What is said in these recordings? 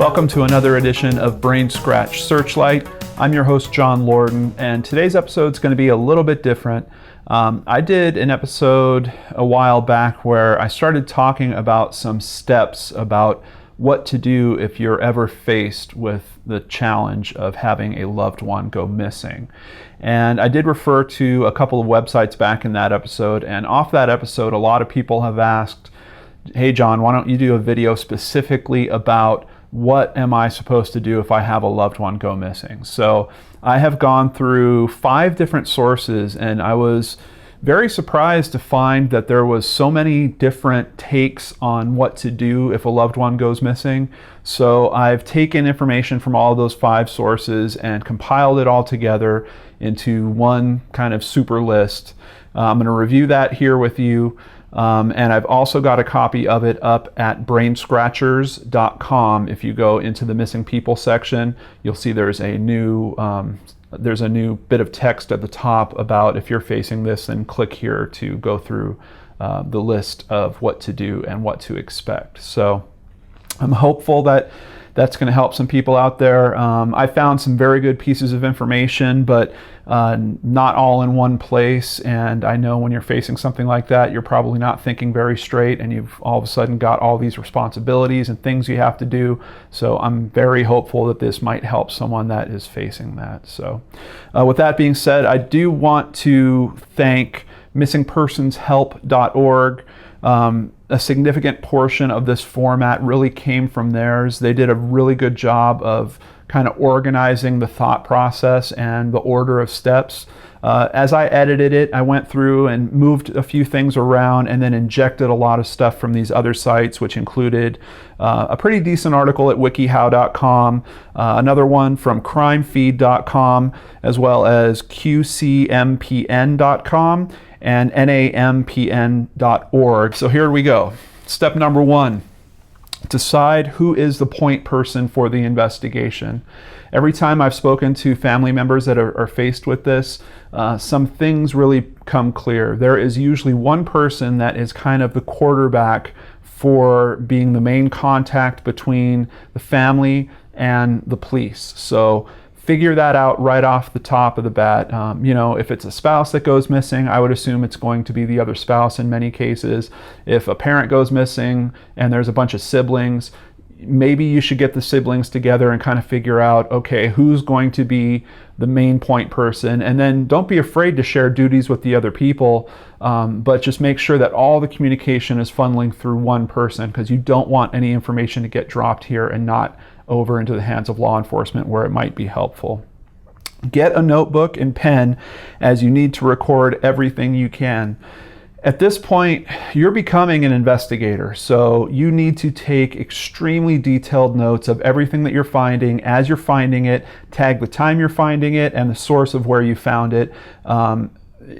Welcome to another edition of BrainScratch Searchlight. I'm your host, John Lordan, and today's episode is going to be a little bit different. I did an episode a while back where I started talking about some steps about what to do if you're ever faced with the challenge of having a loved one go missing. And I did refer to a couple of websites back in that episode, and off that episode, a lot of people have asked, hey John, why don't you do a video specifically about what am I supposed to do if I have a loved one go missing? So I have gone through 5 different sources, and I was very surprised to find that there was so many different takes on what to do if a loved one goes missing. So I've taken information from all of those 5 sources and compiled it all together into one kind of super list. I'm going to review that here with you. And I've also got a copy of it up at BrainScratchers.com. If you go into the missing people section, you'll see there's a new bit of text at the top about if you're facing this, then click here to go through the list of what to do and what to expect. So I'm hopeful that that's going to help some people out there. I found some very good pieces of information, but not all in one place. And I know when you're facing something like that, you're probably not thinking very straight, and you've all of a sudden got all these responsibilities and things you have to do. So I'm very hopeful that this might help someone that is facing that. So with that being said, I do want to thank missingpersonshelp.org. A significant portion of this format really came from theirs. They did a really good job of kind of organizing the thought process and the order of steps. As I edited it, I went through and moved a few things around and then injected a lot of stuff from these other sites, which included a pretty decent article at wikihow.com, another one from crimefeed.com, as well as qcmpn.com and nampn.org. So here we go. Step number 1, decide who is the point person for the investigation. Every time I've spoken to family members that are faced with this, some things really come clear. There is usually one person that is kind of the quarterback for being the main contact between the family and the police. So figure that out right off the top of the bat. If it's a spouse that goes missing, I would assume it's going to be the other spouse in many cases. If a parent goes missing and there's a bunch of siblings, maybe you should get the siblings together and kind of figure out, okay, who's going to be the main point person, and then don't be afraid to share duties with the other people, but just make sure that all the communication is funneling through one person, because you don't want any information to get dropped here and not over into the hands of law enforcement where it might be helpful. Get a notebook and pen, as you need to record everything you can. At this point, you're becoming an investigator, so you need to take extremely detailed notes of everything that you're finding as you're finding it, tag the time you're finding it and the source of where you found it.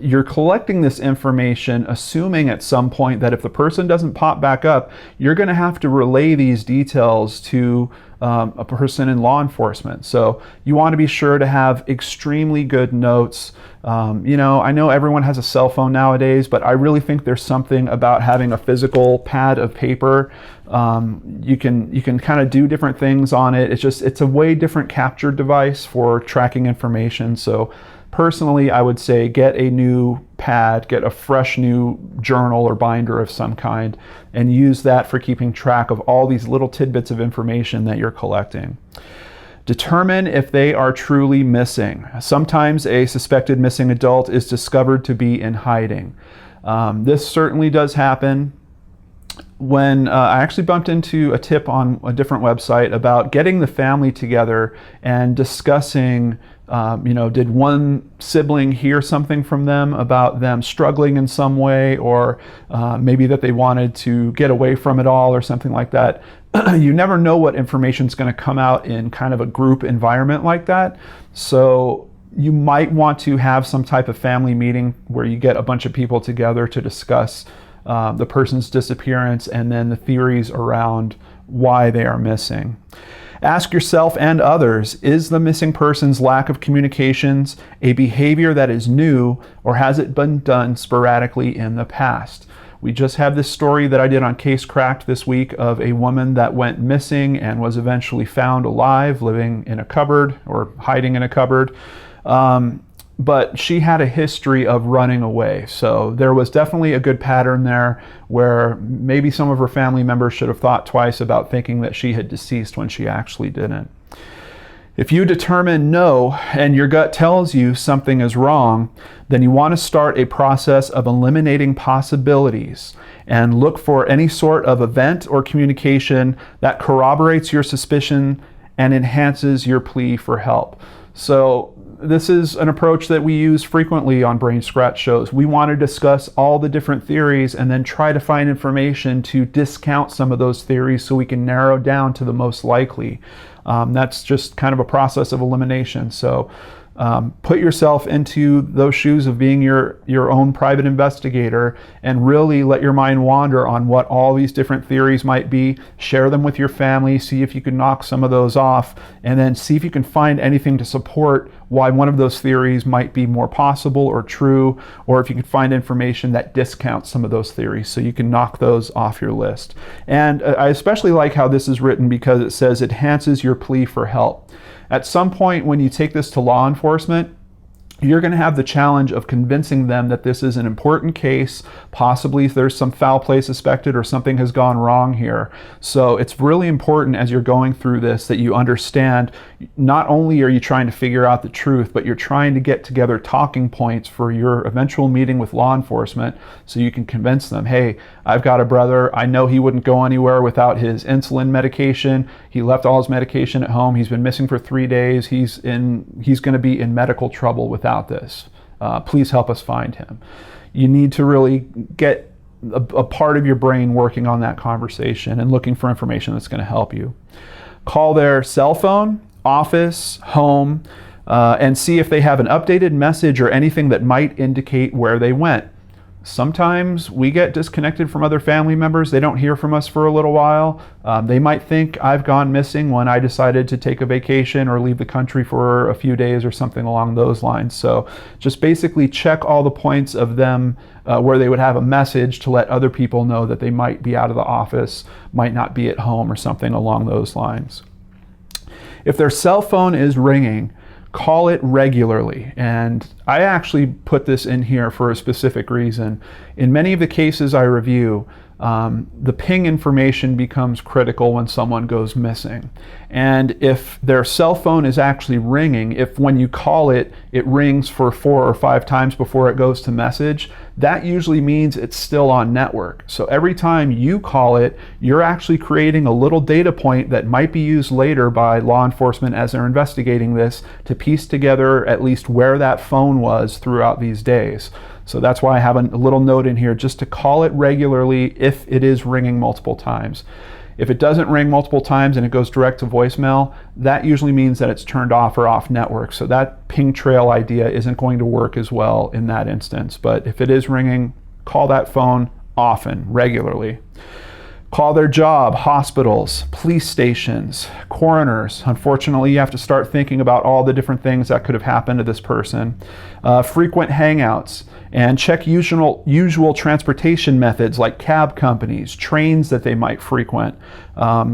You're collecting this information assuming at some point that if the person doesn't pop back up, you're going to have to relay these details to a person in law enforcement. So you want to be sure to have extremely good notes. I know everyone has a cell phone nowadays, but I really think there's something about having a physical pad of paper. You can kind of do different things on it. It's a way different capture device for tracking information. So personally, I would say get a new pad, get a fresh new journal or binder of some kind, and use that for keeping track of all these little tidbits of information that you're collecting. Determine if they are truly missing. Sometimes a suspected missing adult is discovered to be in hiding. This certainly does happen. When I actually bumped into a tip on a different website about getting the family together and discussing, did one sibling hear something from them about them struggling in some way, or maybe that they wanted to get away from it all or something like that. You never know what information is going to come out in kind of a group environment like that. So you might want to have some type of family meeting where you get a bunch of people together to discuss the person's disappearance and then the theories around why they are missing. Ask yourself and others, is the missing person's lack of communications a behavior that is new, or has it been done sporadically in the past? We just had this story that I did on Case Cracked this week of a woman that went missing and was eventually found alive, living in a cupboard or hiding in a cupboard. But she had a history of running away. So there was definitely a good pattern there where maybe some of her family members should have thought twice about thinking that she had deceased when she actually didn't. If you determine no and your gut tells you something is wrong, then you want to start a process of eliminating possibilities and look for any sort of event or communication that corroborates your suspicion and enhances your plea for help. So this is an approach that we use frequently on BrainScratch shows. We want to discuss all the different theories and then try to find information to discount some of those theories so we can narrow down to the most likely. That's just kind of a process of elimination. So put yourself into those shoes of being your own private investigator and really let your mind wander on what all these different theories might be. Share them with your family, see if you can knock some of those off, and then see if you can find anything to support why one of those theories might be more possible or true, or if you can find information that discounts some of those theories so you can knock those off your list. And I especially like how this is written because it says it enhances your plea for help. At some point when you take this to law enforcement, you're going to have the challenge of convincing them that this is an important case. Possibly there's some foul play suspected or something has gone wrong here. So it's really important as you're going through this that you understand not only are you trying to figure out the truth, but you're trying to get together talking points for your eventual meeting with law enforcement so you can convince them, hey, I've got a brother. I know he wouldn't go anywhere without his insulin medication. He left all his medication at home. He's been missing for 3 days. He's going to be in medical trouble without this. Please help us find him. You need to really get a part of your brain working on that conversation and looking for information that's going to help you. Call their cell phone, office, home, and see if they have an updated message or anything that might indicate where they went. Sometimes we get disconnected from other family members. They don't hear from us for a little while. They might think I've gone missing when I decided to take a vacation or leave the country for a few days or something along those lines. So just basically check all the points of them where they would have a message to let other people know that they might be out of the office, might not be at home or something along those lines. If their cell phone is ringing, call it regularly. And I actually put this in here for a specific reason. In many of the cases I review, the ping information becomes critical when someone goes missing. And if their cell phone is actually ringing, if when you call it, it rings for 4 or 5 times before it goes to message, that usually means it's still on network. So every time you call it, you're actually creating a little data point that might be used later by law enforcement as they're investigating this to piece together at least where that phone was throughout these days. So that's why I have a little note in here just to call it regularly if it is ringing multiple times. If it doesn't ring multiple times and it goes direct to voicemail, that usually means that it's turned off or off network. So that ping trail idea isn't going to work as well in that instance. But if it is ringing, call that phone often, regularly. Call their job, hospitals, police stations, coroners. Unfortunately, you have to start thinking about all the different things that could have happened to this person. Frequent hangouts, and check usual transportation methods like cab companies, trains that they might frequent.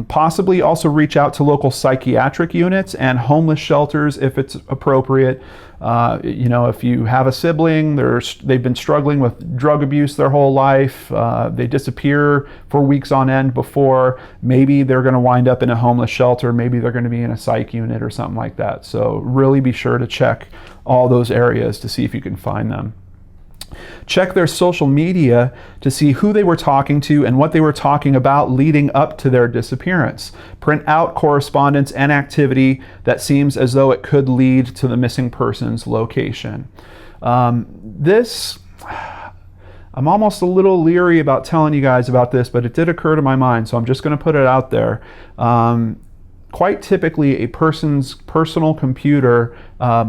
Possibly also reach out to local psychiatric units and homeless shelters if it's appropriate. If you have a sibling, they've been struggling with drug abuse their whole life, they disappear for weeks on end before, maybe they're going to wind up in a homeless shelter, maybe they're going to be in a psych unit or something like that. So really be sure to check all those areas to see if you can find them. Check their social media to see who they were talking to and what they were talking about leading up to their disappearance. Print out correspondence and activity that seems as though it could lead to the missing person's location. I'm almost a little leery about telling you guys about this, but it did occur to my mind, so I'm just going to put it out there. Quite typically, a person's personal computer,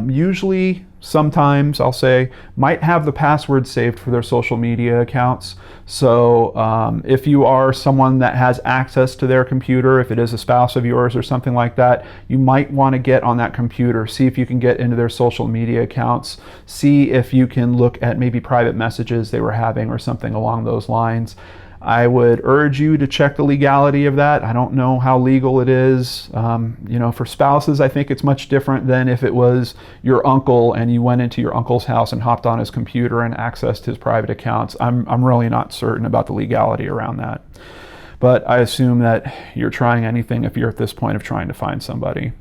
usually sometimes, I'll say, might have the password saved for their social media accounts. So if you are someone that has access to their computer, if it is a spouse of yours or something like that, you might want to get on that computer, see if you can get into their social media accounts, see if you can look at maybe private messages they were having or something along those lines. I would urge you to check the legality of that. I don't know how legal it is. For spouses, I think it's much different than if it was your uncle and you went into your uncle's house and hopped on his computer and accessed his private accounts. I'm really not certain about the legality around that. But I assume that you're trying anything if you're at this point of trying to find somebody.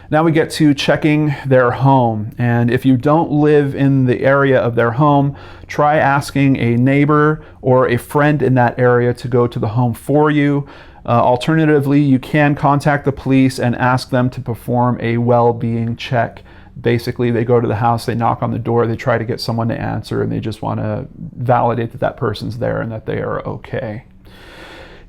Now we get to checking their home. And if you don't live in the area of their home, try asking a neighbor or a friend in that area to go to the home for you. Alternatively, you can contact the police and ask them to perform a well-being check. Basically, they go to the house, they knock on the door, they try to get someone to answer, and they just want to validate that that person's there and that they are okay.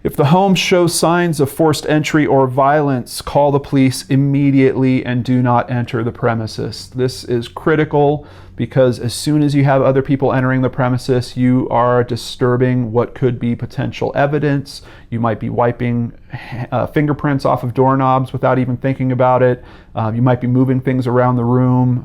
If the home shows signs of forced entry or violence, call the police immediately and do not enter the premises. This is critical because as soon as you have other people entering the premises, you are disturbing what could be potential evidence. You might be wiping fingerprints off of doorknobs without even thinking about it. You might be moving things around the room.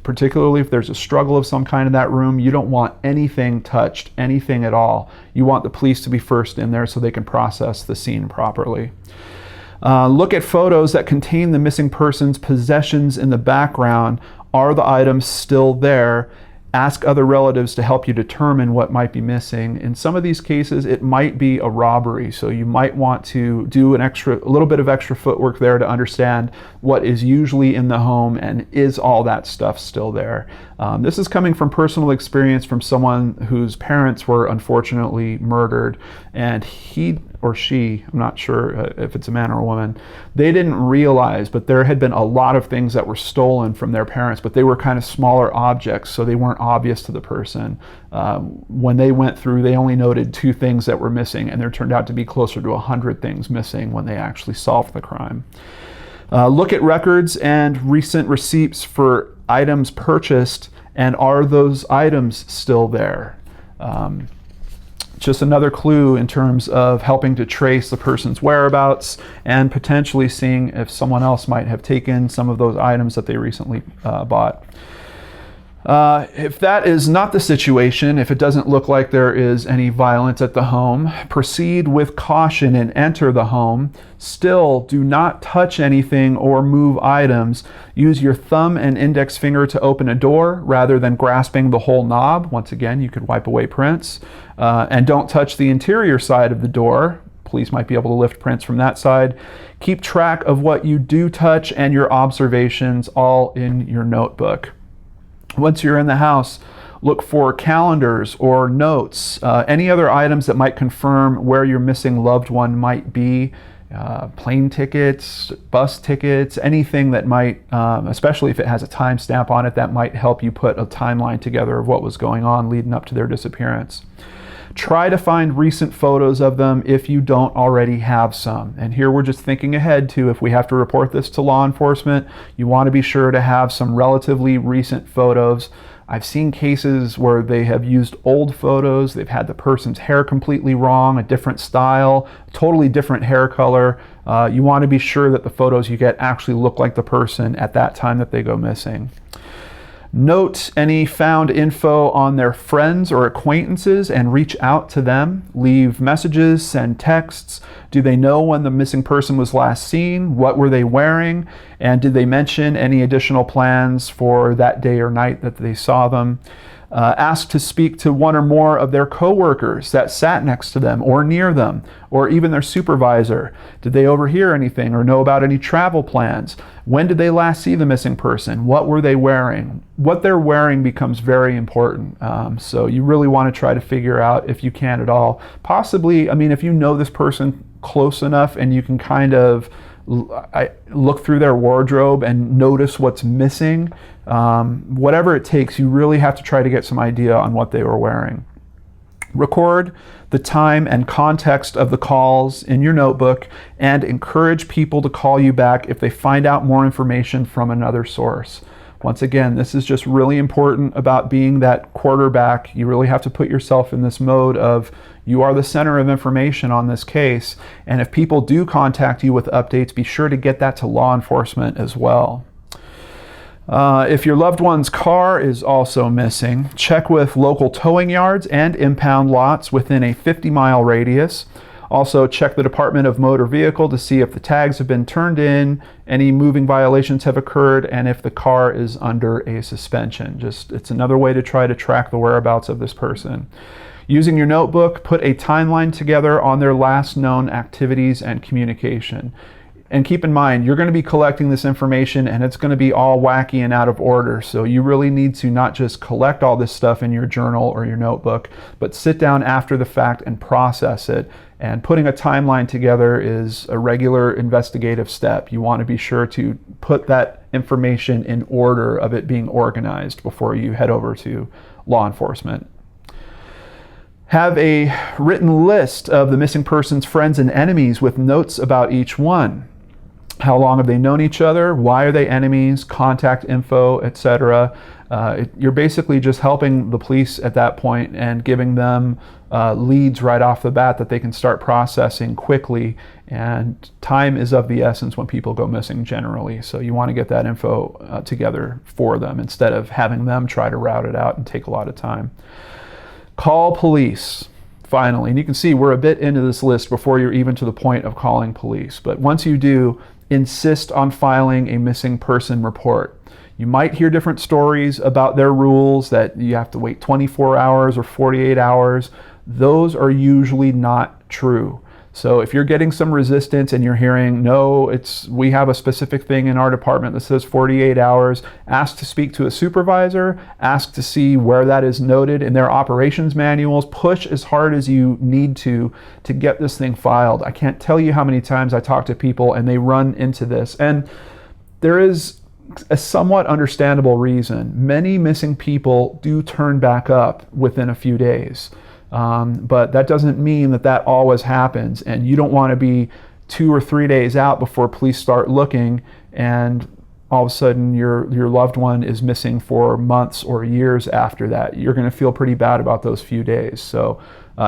Particularly if there's a struggle of some kind in that room, you don't want anything touched, anything at all. You want the police to be first in there so they can process the scene properly. Look at photos that contain the missing person's possessions in the background. Are the items still there? Ask other relatives to help you determine what might be missing. In some of these cases, it might be a robbery, so you might want to do a little bit of extra footwork there to understand what is usually in the home and is all that stuff still there. This is coming from personal experience from someone whose parents were unfortunately murdered, and he or she, I'm not sure if it's a man or a woman, they didn't realize, but there had been a lot of things that were stolen from their parents, but they were kind of smaller objects, so they weren't obvious to the person. When they went through, they only noted 2 things that were missing, and there turned out to be closer to 100 things missing when they actually solved the crime. Look at records and recent receipts for items purchased, and are those items still there? Just another clue in terms of helping to trace the person's whereabouts and potentially seeing if someone else might have taken some of those items that they recently bought. If that is not the situation, if it doesn't look like there is any violence at the home, proceed with caution and enter the home. Still, do not touch anything or move items. Use your thumb and index finger to open a door rather than grasping the whole knob. Once again, you could wipe away prints. And don't touch the interior side of the door. Police might be able to lift prints from that side. Keep track of what you do touch and your observations all in your notebook. Once you're in the house, look for calendars or notes, any other items that might confirm where your missing loved one might be, plane tickets, bus tickets, anything that might, especially if it has a timestamp on it, that might help you put a timeline together of what was going on leading up to their disappearance. Try to find recent photos of them if you don't already have some. And here we're just thinking ahead to if we have to report this to law enforcement, you want to be sure to have some relatively recent photos. I've seen cases where they have used old photos. They've had the person's hair completely wrong, a different style, totally different hair color. You want to be sure that the photos you get actually look like the person at that time that they go missing. Note any found info on their friends or acquaintances and reach out to them. Leave messages, send texts. Do they know when the missing person was last seen? What were they wearing? And did they mention any additional plans for that day or night that they saw them? Ask to speak to one or more of their coworkers that sat next to them or near them, or even their supervisor. Did they overhear anything or know about any travel plans? When did they last see the missing person? What were they wearing? What they're wearing becomes very important. So you really want to try to figure out, if you can at all, possibly, if you know this person close enough and you can kind of look through their wardrobe and notice what's missing, whatever it takes, you really have to try to get some idea on what they were wearing. Record the time and context of the calls in your notebook and encourage people to call you back if they find out more information from another source. Once again, this is just really important about being that quarterback. You really have to put yourself in this mode of you are the center of information on this case. And if people do contact you with updates, be sure to get that to law enforcement as well. If your loved one's car is also missing, check with local towing yards and impound lots within a 50-mile radius. Also, check the Department of Motor Vehicle to see if the tags have been turned in, any moving violations have occurred, and if the car is under a suspension. It's another way to try to track the whereabouts of this person. Using your notebook, put a timeline together on their last known activities and communication. And keep in mind, you're going to be collecting this information and it's going to be all wacky and out of order. So you really need to not just collect all this stuff in your journal or your notebook, but sit down after the fact and process it. And putting a timeline together is a regular investigative step. You want to be sure to put that information in order of it being organized before you head over to law enforcement. Have a written list of the missing person's friends and enemies with notes about each one. How long have they known each other? Why are they enemies? Contact info, etc. You're basically just helping the police at that point and giving them leads right off the bat that they can start processing quickly. And time is of the essence when people go missing generally. So you want to get that info together for them instead of having them try to route it out and take a lot of time. Call police. Finally, and you can see we're a bit into this list before you're even to the point of calling police. But once you do, insist on filing a missing person report. You might hear different stories about their rules that you have to wait 24 hours or 48 hours. Those are usually not true. So if you're getting some resistance and you're hearing, no, we have a specific thing in our department that says 48 hours, ask to speak to a supervisor, ask to see where that is noted in their operations manuals, push as hard as you need to get this thing filed. I can't tell you how many times I talk to people and they run into this. And there is a somewhat understandable reason. Many missing people do turn back up within a few days. But that doesn't mean that always happens, and you don't want to be 2 or 3 days out before police start looking and all of a sudden your loved one is missing for months or years after that. You're going to feel pretty bad about those few days. So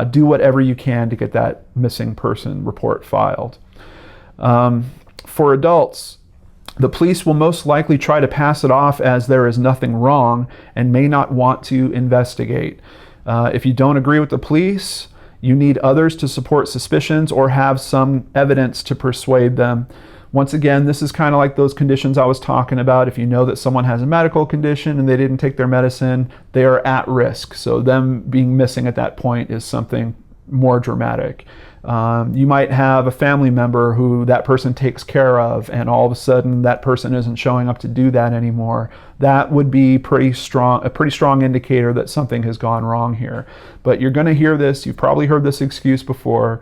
do whatever you can to get that missing person report filed. For adults, the police will most likely try to pass it off as there is nothing wrong and may not want to investigate. If you don't agree with the police, you need others to support suspicions or have some evidence to persuade them. Once again, this is kind of like those conditions I was talking about. If you know that someone has a medical condition and they didn't take their medicine, they are at risk. So them being missing at that point is something more dramatic. You might have a family member who that person takes care of, and all of a sudden that person isn't showing up to do that anymore. That would be a pretty strong indicator that something has gone wrong here. But you're going to hear this. You've probably heard this excuse before.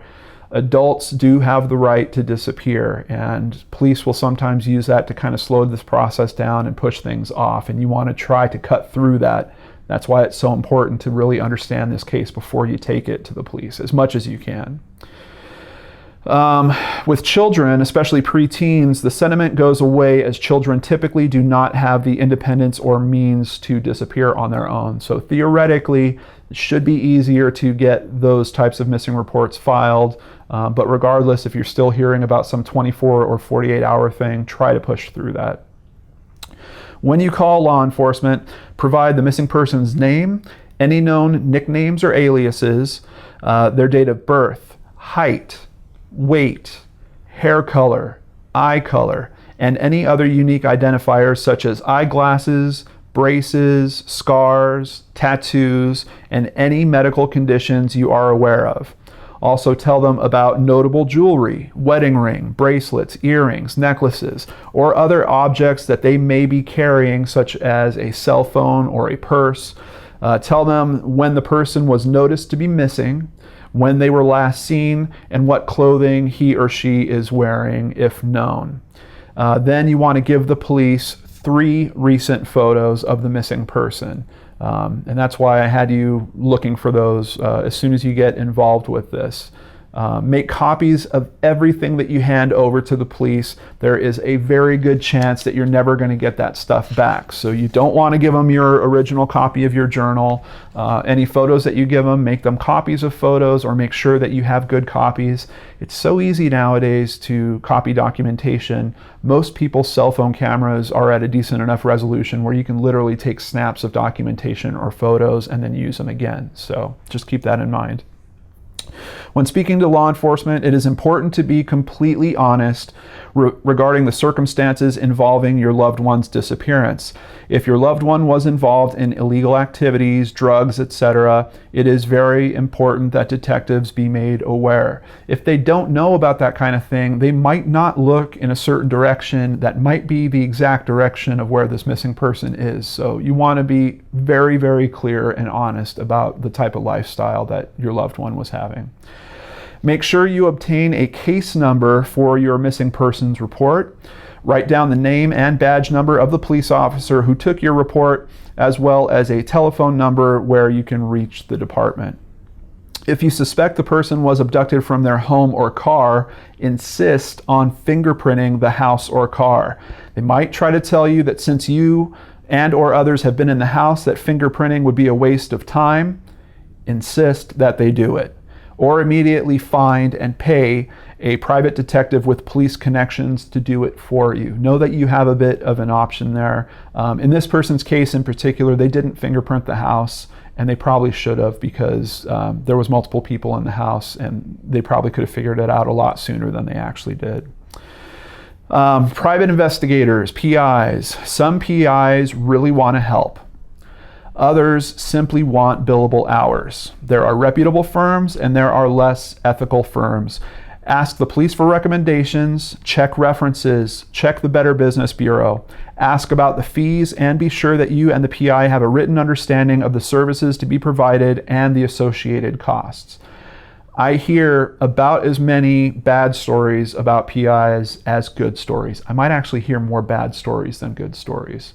Adults do have the right to disappear, and police will sometimes use that to kind of slow this process down and push things off, and you want to try to cut through that. That's why it's so important to really understand this case before you take it to the police as much as you can. With children, especially preteens, the sentiment goes away as children typically do not have the independence or means to disappear on their own. So theoretically, it should be easier to get those types of missing reports filed. But regardless, if you're still hearing about some 24 or 48 hour thing, try to push through that. When you call law enforcement, provide the missing person's name, any known nicknames or aliases, their date of birth, height, weight, hair color, eye color, and any other unique identifiers such as eyeglasses, braces, scars, tattoos, and any medical conditions you are aware of. Also tell them about notable jewelry, wedding ring, bracelets, earrings, necklaces, or other objects that they may be carrying, such as a cell phone or a purse. Tell them when the person was noticed to be missing, when they were last seen, and what clothing he or she is wearing, if known. Then you want to give the police 3 recent photos of the missing person. And that's why I had you looking for those as soon as you get involved with this. Make copies of everything that you hand over to the police. There is a very good chance that you're never going to get that stuff back. So you don't want to give them your original copy of your journal. Any photos that you give them, make them copies of photos, or make sure that you have good copies. It's so easy nowadays to copy documentation. Most people's cell phone cameras are at a decent enough resolution where you can literally take snaps of documentation or photos and then use them again. So just keep that in mind. When speaking to law enforcement, it is important to be completely honest regarding the circumstances involving your loved one's disappearance. If your loved one was involved in illegal activities, drugs, etc., it is very important that detectives be made aware. If they don't know about that kind of thing, they might not look in a certain direction that might be the exact direction of where this missing person is. So you want to be very, very clear and honest about the type of lifestyle that your loved one was having. Make sure you obtain a case number for your missing persons report. Write down the name and badge number of the police officer who took your report, as well as a telephone number where you can reach the department. If you suspect the person was abducted from their home or car, insist on fingerprinting the house or car. They might try to tell you that since you and or others have been in the house, that fingerprinting would be a waste of time. Insist that they do it. Or immediately find and pay a private detective with police connections to do it for you. Know that you have a bit of an option there. In this person's case in particular, they didn't fingerprint the house, and they probably should have, because there was multiple people in the house, and they probably could have figured it out a lot sooner than they actually did. Private investigators, PIs. Some PIs really want to help. Others simply want billable hours. There are reputable firms and there are less ethical firms. Ask the police for recommendations, check references, check the Better Business Bureau, ask about the fees, and be sure that you and the PI have a written understanding of the services to be provided and the associated costs. I hear about as many bad stories about PIs as good stories. I might actually hear more bad stories than good stories.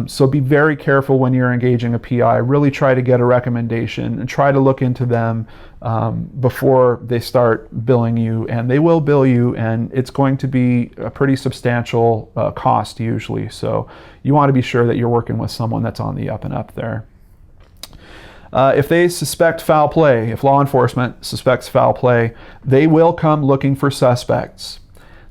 So be very careful when you're engaging a PI. Really try to get a recommendation and try to look into them before they start billing you. And they will bill you, and it's going to be a pretty substantial cost usually. So you want to be sure that you're working with someone that's on the up and up there. If they suspect foul play, if law enforcement suspects foul play, they will come looking for suspects.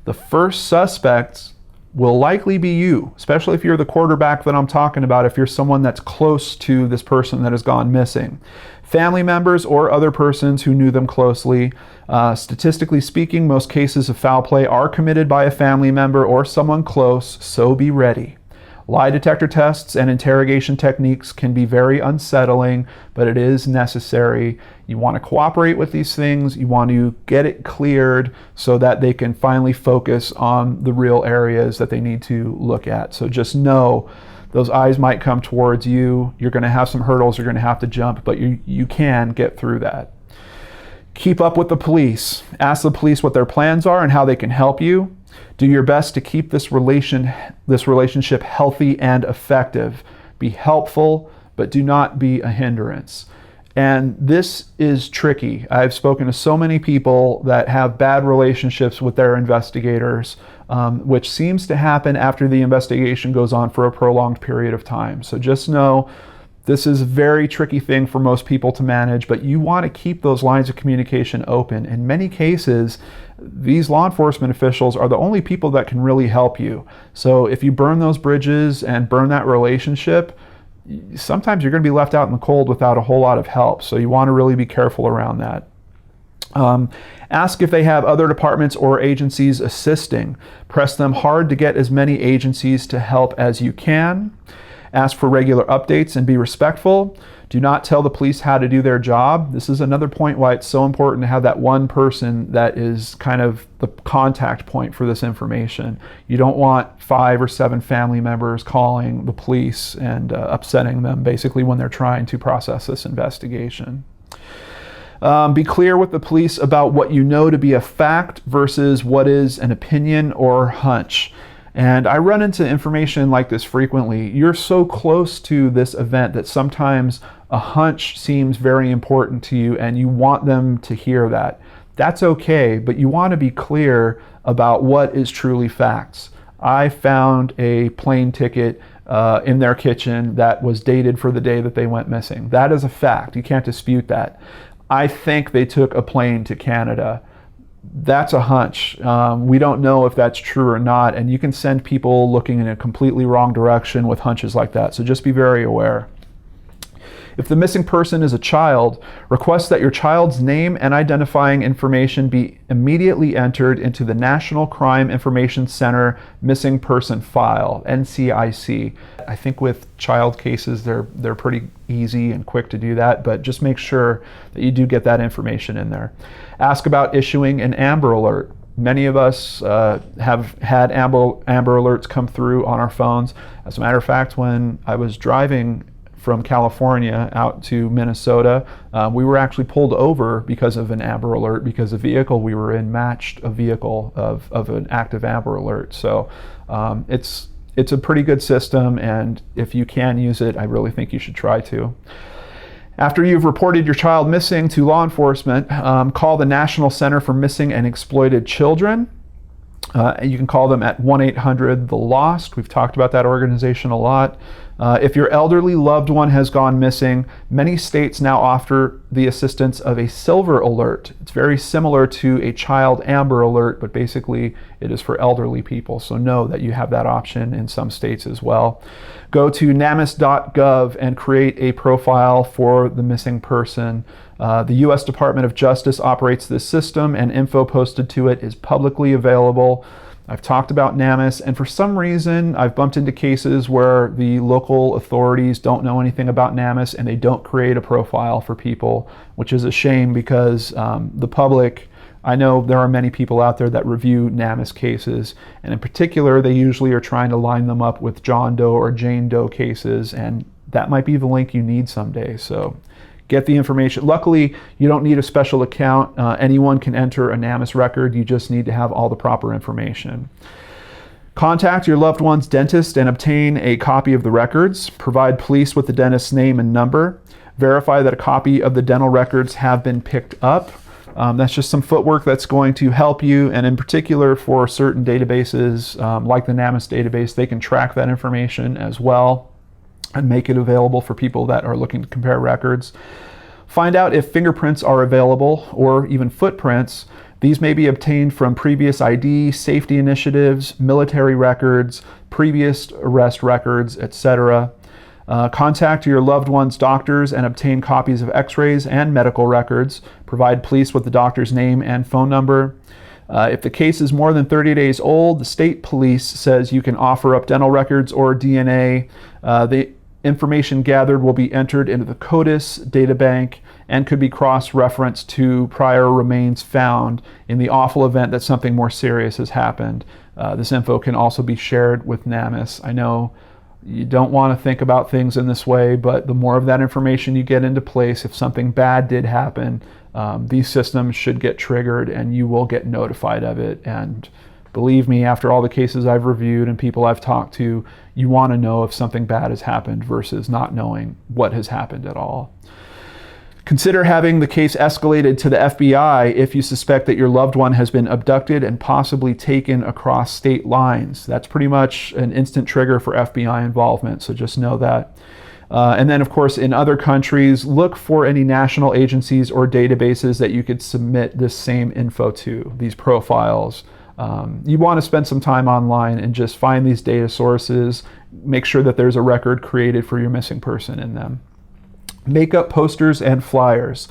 The first suspects will likely be you, especially if you're the quarterback that I'm talking about, if you're someone that's close to this person that has gone missing. Family members or other persons who knew them closely. Statistically speaking, most cases of foul play are committed by a family member or someone close, so be ready. Lie detector tests and interrogation techniques can be very unsettling, but it is necessary. You want to cooperate with these things. You want to get it cleared so that they can finally focus on the real areas that they need to look at. So just know those eyes might come towards you. You're going to have some hurdles you're going to have to jump, but you can get through that. Keep up with the police. Ask the police what their plans are and how they can help you. Do your best to keep this relationship healthy and effective. Be helpful, but do not be a hindrance. And this is tricky. I've spoken to so many people that have bad relationships with their investigators, which seems to happen after the investigation goes on for a prolonged period of time. So just know this is a very tricky thing for most people to manage, but you want to keep those lines of communication open. In many cases, these law enforcement officials are the only people that can really help you. So if you burn those bridges and burn that relationship, sometimes you're going to be left out in the cold without a whole lot of help. So you want to really be careful around that. Ask if they have other departments or agencies assisting. Press them hard to get as many agencies to help as you can. Ask for regular updates and be respectful. Do not tell the police how to do their job. This is another point why it's so important to have that one person that is kind of the contact point for this information. You don't want 5 or 7 family members calling the police and upsetting them basically when they're trying to process this investigation. Be clear with the police about what you know to be a fact versus what is an opinion or hunch. And I run into information like this frequently. You're so close to this event that sometimes a hunch seems very important to you and you want them to hear that. That's okay, but you want to be clear about what is truly facts. I found a plane ticket in their kitchen that was dated for the day that they went missing. That is a fact. You can't dispute that. I think they took a plane to Canada. That's a hunch. We don't know if that's true or not, and you can send people looking in a completely wrong direction with hunches like that, so just be very aware. If the missing person is a child, request that your child's name and identifying information be immediately entered into the National Crime Information Center Missing Person File, NCIC. I think with child cases, they're pretty easy and quick to do that, but just make sure that you do get that information in there. Ask about issuing an Amber Alert. Many of us have had Amber Alerts come through on our phones. As a matter of fact, when I was driving from California out to Minnesota, we were actually pulled over because of an Amber Alert, because the vehicle we were in matched a vehicle of an active Amber Alert. So it's a pretty good system, and if you can use it, I really think you should try to. After you've reported your child missing to law enforcement, call the National Center for Missing and Exploited Children. You can call them at 1-800-THE-LOST. We've talked about that organization a lot. If your elderly loved one has gone missing, many states now offer the assistance of a Silver Alert. It's very similar to a Child Amber Alert, but basically it is for elderly people. So know that you have that option in some states as well. Go to namis.gov and create a profile for the missing person. The U.S. Department of Justice operates this system, and info posted to it is publicly available. I've talked about NamUs, and for some reason I've bumped into cases where the local authorities don't know anything about NamUs and they don't create a profile for people, which is a shame because the public, I know there are many people out there that review NamUs cases, and in particular they usually are trying to line them up with John Doe or Jane Doe cases, and that might be the link you need someday. So get the information. Luckily, you don't need a special account. Anyone can enter a NamUs record. You just need to have all the proper information. Contact your loved one's dentist and obtain a copy of the records. Provide police with the dentist's name and number. Verify that a copy of the dental records have been picked up. That's just some footwork that's going to help you, and in particular for certain databases like the NamUs database, they can track that information as well and make it available for people that are looking to compare records. Find out if fingerprints are available or even footprints. These may be obtained from previous ID, safety initiatives, military records, previous arrest records, etc. Contact your loved one's doctors and obtain copies of x-rays and medical records. Provide police with the doctor's name and phone number. If the case is more than 30 days old, the state police says you can offer up dental records or DNA. The information gathered will be entered into the CODIS databank and could be cross-referenced to prior remains found in the awful event that something more serious has happened. This info can also be shared with NamUs. I know you don't want to think about things in this way, but the more of that information you get into place, if something bad did happen, these systems should get triggered and you will get notified of it. And believe me, after all the cases I've reviewed and people I've talked to, you want to know if something bad has happened versus not knowing what has happened at all. Consider having the case escalated to the FBI if you suspect that your loved one has been abducted and possibly taken across state lines. That's pretty much an instant trigger for FBI involvement, so just know that. And then, of course, in other countries, look for any national agencies or databases that you could submit this same info to, these profiles. You want to spend some time online and just find these data sources, make sure that there's a record created for your missing person in them. Make up posters and flyers.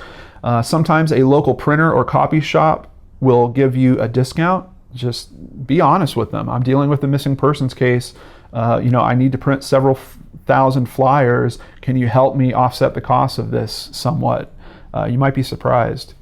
Sometimes a local printer or copy shop will give you a discount. Just be honest with them. I'm dealing with a missing persons case. I need to print several thousand flyers. Can you help me offset the cost of this somewhat? You might be surprised.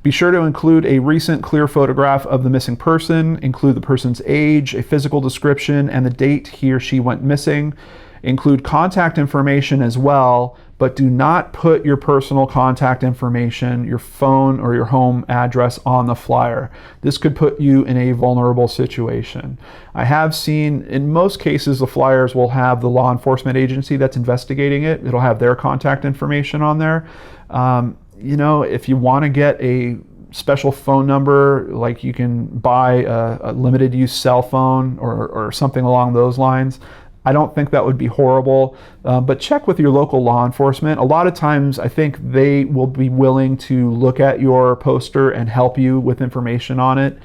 Be sure to include a recent clear photograph of the missing person, include the person's age, a physical description, and the date he or she went missing. Include contact information as well, but do not put your personal contact information, your phone or your home address on the flyer. This could put you in a vulnerable situation. I have seen, in most cases, the flyers will have the law enforcement agency that's investigating it. It'll have their contact information on there. If you want to get a special phone number, like you can buy a limited use cell phone or something along those lines, I don't think that would be horrible, but check with your local law enforcement. A lot of times I think they will be willing to look at your poster and help you with information on it.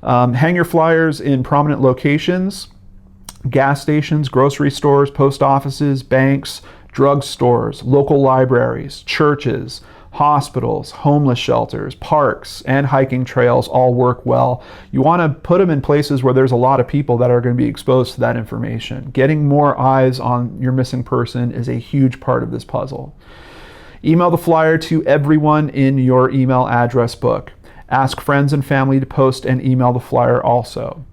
Hang your flyers in prominent locations: gas stations, grocery stores, post offices, banks, drugstores, local libraries, churches, hospitals, homeless shelters, parks, and hiking trails all work well. You want to put them in places where there's a lot of people that are going to be exposed to that information. Getting more eyes on your missing person is a huge part of this puzzle. Email the flyer to everyone in your email address book. Ask friends and family to post and email the flyer also.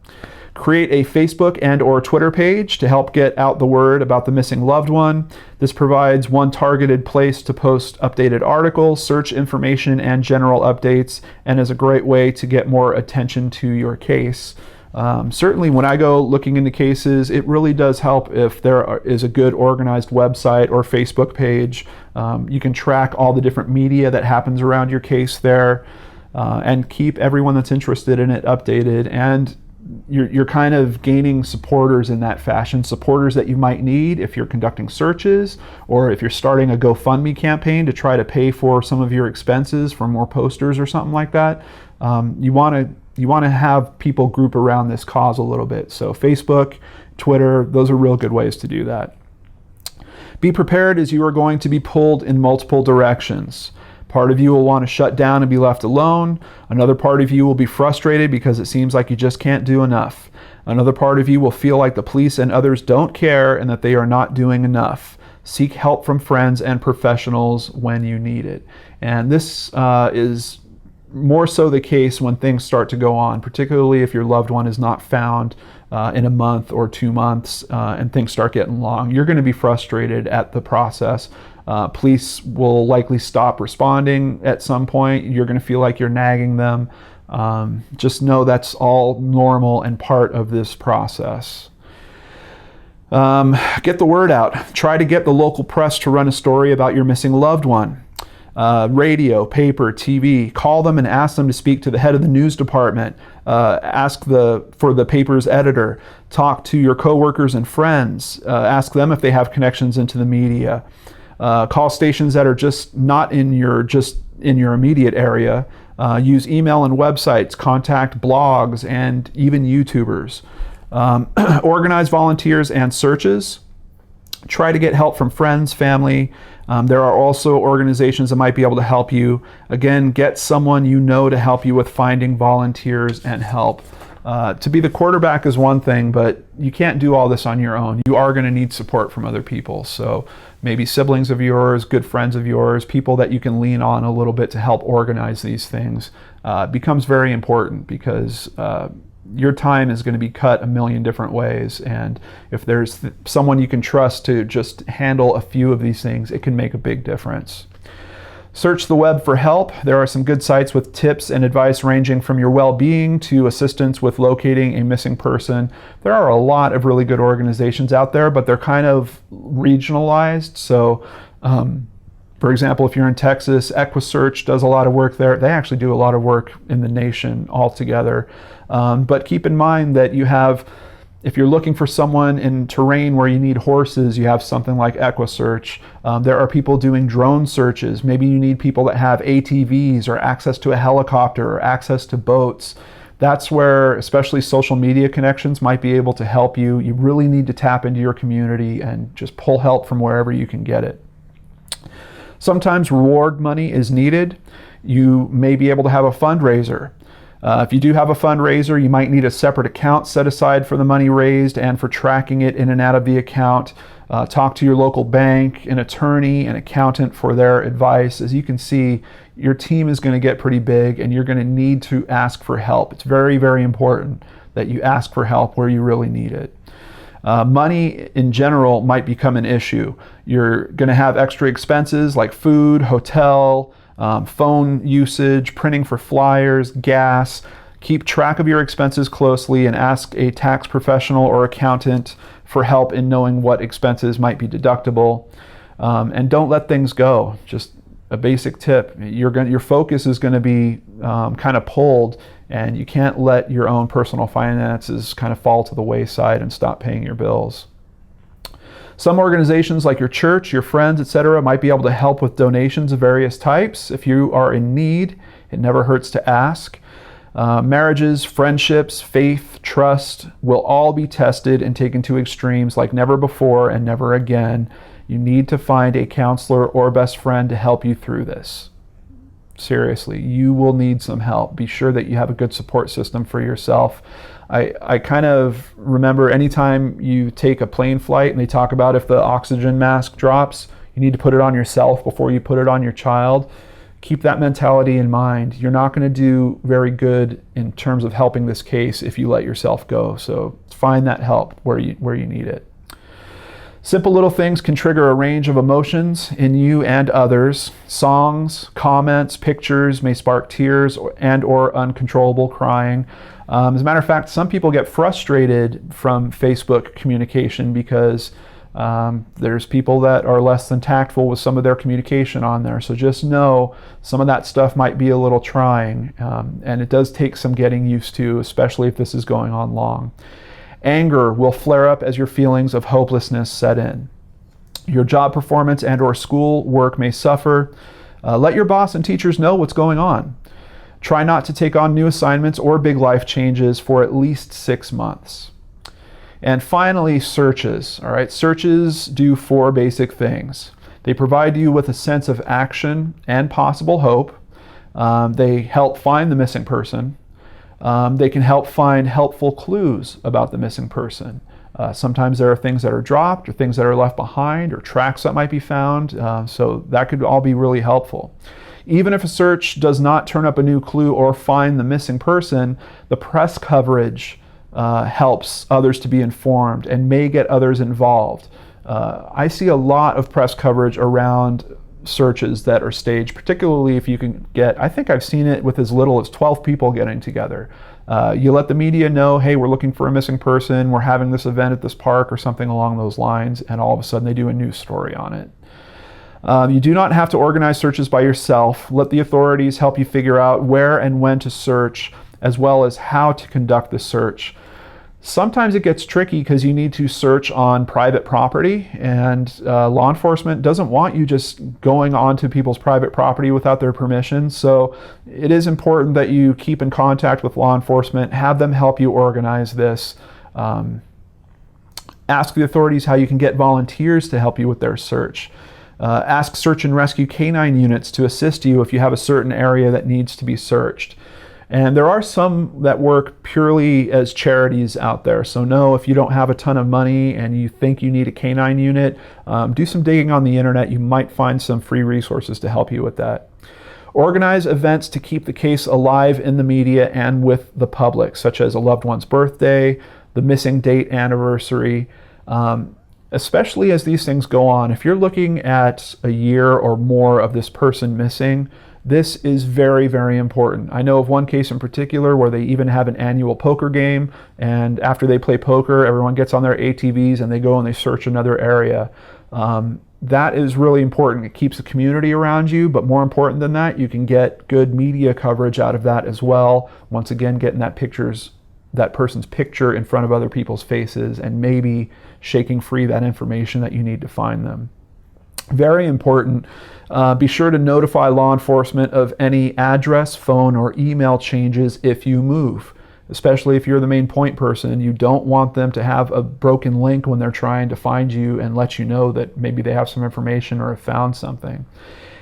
Create a Facebook and or Twitter page to help get out the word about the missing loved one. This provides one targeted place to post updated articles, search information, and general updates, and is a great way to get more attention to your case. Certainly when I go looking into cases, it really does help if there is a good organized website or Facebook page. You can track all the different media that happens around your case there, and keep everyone that's interested in it updated. And you're kind of gaining supporters in that fashion, supporters that you might need if you're conducting searches, or if you're starting a GoFundMe campaign to try to pay for some of your expenses for more posters or something like that. You want to have people group around this cause a little bit. So Facebook, Twitter, those are real good ways to do that. Be prepared, as you are going to be pulled in multiple directions. Part of you will want to shut down and be left alone. Another part of you will be frustrated because it seems like you just can't do enough. Another part of you will feel like the police and others don't care and that they are not doing enough. Seek help from friends and professionals when you need it. And this is more so the case when things start to go on, particularly if your loved one is not found in a month or 2 months, and things start getting long. You're going to be frustrated at the process. Police will likely stop responding at some point. You're going to feel like you're nagging them. Just know that's all normal and part of this process. Get the word out. Try to get the local press to run a story about your missing loved one. Radio, paper, TV. Call them and ask them to speak to the head of the news department. Ask for the paper's editor. Talk to your coworkers and friends. Ask them if they have connections into the media. Call stations that are just not in your immediate area. Use email and websites. Contact blogs and even YouTubers. Organize volunteers and searches. Try to get help from friends, family. There are also organizations that might be able to help you. Again, get someone you know to help you with finding volunteers and help. To be the quarterback is one thing, but you can't do all this on your own. You are going to need support from other people. So maybe siblings of yours, good friends of yours, people that you can lean on a little bit to help organize these things becomes very important, because your time is going to be cut a million different ways. And if there's someone you can trust to just handle a few of these things, it can make a big difference. Search the web for help. There are some good sites with tips and advice ranging from your well-being to assistance with locating a missing person. There are a lot of really good organizations out there, but they're kind of regionalized. So, for example, if you're in Texas, EquiSearch does a lot of work there. They actually do a lot of work in the nation altogether. But keep in mind that if you're looking for someone in terrain where you need horses, you have something like EquiSearch. There are people doing drone searches. Maybe you need people that have ATVs or access to a helicopter or access to boats. That's where especially social media connections might be able to help you. You really need to tap into your community and just pull help from wherever you can get it. Sometimes reward money is needed. You may be able to have a fundraiser. If you do have a fundraiser, you might need a separate account set aside for the money raised and for tracking it in and out of the account. Talk to your local bank, an attorney, an accountant for their advice. As you can see, your team is going to get pretty big and you're going to need to ask for help. It's very, very important that you ask for help where you really need it. Money in general might become an issue. You're going to have extra expenses like food, hotel, phone usage, printing for flyers, gas. Keep track of your expenses closely and ask a tax professional or accountant for help in knowing what expenses might be deductible. And don't let things go. Just a basic tip. Your focus is going to be kind of pulled, and you can't let your own personal finances kind of fall to the wayside and stop paying your bills. Some organizations like your church, your friends, etc., might be able to help with donations of various types. If you are in need, it never hurts to ask. Marriages, friendships, faith, trust will all be tested and taken to extremes like never before and never again. You need to find a counselor or best friend to help you through this. Seriously, you will need some help. Be sure that you have a good support system for yourself. I kind of remember anytime you take a plane flight and they talk about if the oxygen mask drops, you need to put it on yourself before you put it on your child. Keep that mentality in mind. You're not going to do very good in terms of helping this case if you let yourself go. So find that help where you need it. Simple little things can trigger a range of emotions in you and others. Songs, comments, pictures may spark tears or uncontrollable crying. As a matter of fact, some people get frustrated from Facebook communication because there's people that are less than tactful with some of their communication on there. So just know some of that stuff might be a little trying, and it does take some getting used to, especially if this is going on long. Anger will flare up as your feelings of hopelessness set in. Your job performance and or school work may suffer. Let your boss and teachers know what's going on. Try not to take on new assignments or big life changes for at least 6 months. And finally, searches. All right, searches do 4 basic things. They provide you with a sense of action and possible hope. They help find the missing person. They can help find helpful clues about the missing person. Sometimes there are things that are dropped or things that are left behind or tracks that might be found. So that could all be really helpful. Even if a search does not turn up a new clue or find the missing person, the press coverage helps others to be informed and may get others involved. I see a lot of press coverage around searches that are staged, particularly if you can get, I think I've seen it with as little as 12 people getting together. You let the media know, hey, we're looking for a missing person, we're having this event at this park or something along those lines, and all of a sudden they do a news story on it. You do not have to organize searches by yourself. Let the authorities help you figure out where and when to search, as well as how to conduct the search. Sometimes it gets tricky because you need to search on private property, and law enforcement doesn't want you just going onto people's private property without their permission. So it is important that you keep in contact with law enforcement, have them help you organize this. Ask the authorities how you can get volunteers to help you with their search. Ask search and rescue canine units to assist you if you have a certain area that needs to be searched. And there are some that work purely as charities out there. So no, if you don't have a ton of money and you think you need a canine unit, do some digging on the internet. You might find some free resources to help you with that. Organize events to keep the case alive in the media and with the public, such as a loved one's birthday, the missing date anniversary, especially as these things go on. If you're looking at a year or more of this person missing, this is very, very important. I know of one case in particular where they even have an annual poker game, and after they play poker, everyone gets on their ATVs and they go and they search another area. That is really important. It keeps the community around you, but more important than that, you can get good media coverage out of that as well. Once again, getting that person's picture in front of other people's faces and maybe shaking free that information that you need to find them. Very important. Be sure to notify law enforcement of any address, phone, or email changes if you move, especially if you're the main point person. You don't want them to have a broken link when they're trying to find you and let you know that maybe they have some information or have found something.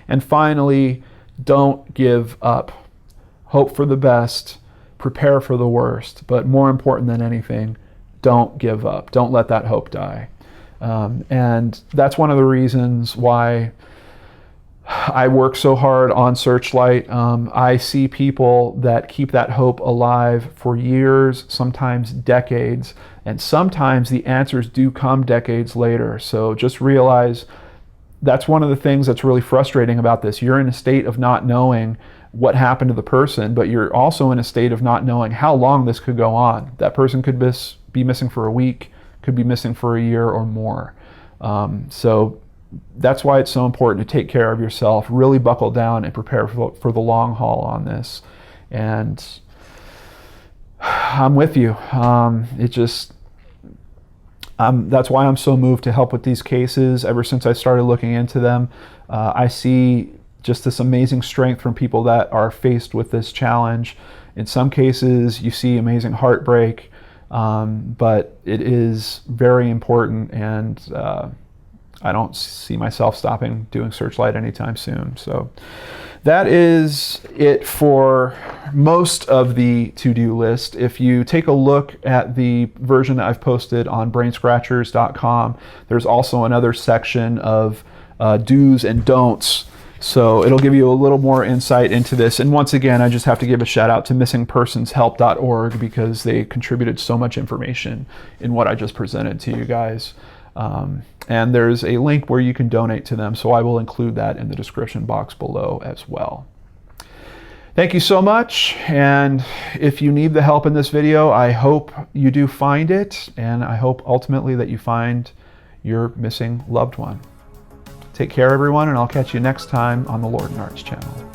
And finally, don't give up. Hope for the best, prepare for the worst, but more important than anything, don't give up. Don't let that hope die. And that's one of the reasons why I work so hard on Searchlight. I see people that keep that hope alive for years, sometimes decades, and sometimes the answers do come decades later. So just realize that's one of the things that's really frustrating about this. You're in a state of not knowing what happened to the person, but you're also in a state of not knowing how long this could go on. That person could be missing for a week, could be missing for a year or more. So that's why it's so important to take care of yourself, really buckle down and prepare for the long haul on this. And I'm with you. That's why I'm so moved to help with these cases. Ever since I started looking into them, I see just this amazing strength from people that are faced with this challenge. In some cases, you see amazing heartbreak, but it is very important, and I don't see myself stopping doing Searchlight anytime soon. So that is it for most of the to-do list. If you take a look at the version that I've posted on BrainScratchers.com, there's also another section of do's and don'ts. So it'll give you a little more insight into this. And once again, I just have to give a shout out to missingpersonshelp.org because they contributed so much information in what I just presented to you guys. And there's a link where you can donate to them, so I will include that in the description box below as well. Thank you so much, and if you need the help in this video, I hope you do find it, and I hope ultimately that you find your missing loved one. Take care, everyone, and I'll catch you next time on the Lordan Arts channel.